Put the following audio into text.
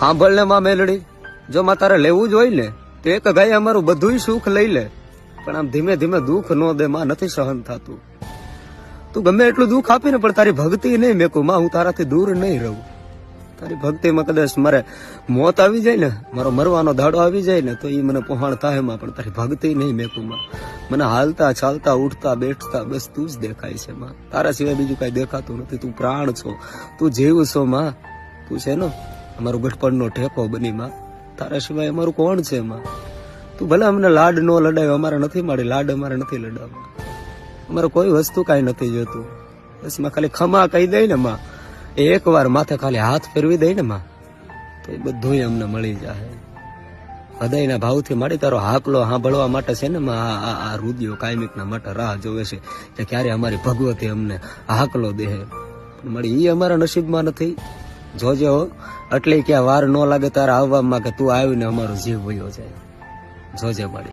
સાંભળ ને માં મેલડી, જો માં તારે લેવું જ હોય ને તો એક ગાય અમારું બધું સુખ લઈ લે, પણ આમ ધીમે ધીમે દુઃખ ન દે માં, નથી સહન થતું. તું ગમે એટલું દુઃખ આપીને પણ તારી ભક્તિ નહીં મેકું માં, હું તારાથી દૂર નહીં રહું. તારી ભક્તિમાં કદાચ મારે મોત આવી જાય ને, મારો મરવાનો દાડો આવી જાય ને તો એ મને પહોંચ થાય માં, પણ તારી ભક્તિ નહીં મેકું માં. મને હાલતા ચાલતા ઉઠતા બેઠતા બસ તું જ દેખાય છે માં, તારા સિવાય બીજું કઈ દેખાતું નથી. તું પ્રાણ છો, તું જીવ છો માં, તું છે ને અમારો ગઢપણનો ઠેકો બની માં, તારા સિવાય અમારું કોણ છે માં. તું ભલે અમને લાડ નો લડાવ્યો, અમારે નથી માડી લાડ, અમારે નથી લડાવવા, અમારે કોઈ વસ્તુ કાંઈ નથી જોતું. બસ માં ખાલી ખમા કહી દઈ ને માં, એક વાર માથે ખાલી હાથ ફેરવી દઈ ને માં, તો એ બધું અમને મળી જાય. હૃદયના ભાવથી માડી તારો હાકલો સાંભળવા માટે છે ને માં, આ રુદિયો કાયમિકના માટે રાહ જોવે છે કે ક્યારે અમારી ભગવતી અમને હાકલો દે. પણ મળી એ અમારા નસીબમાં નથી. જોજે હો, એટલે ક્યાં વાર ન લાગે તારા આવવામાં કે તું આવીને અમારો જીવ વયો જાય. જોજે મળી.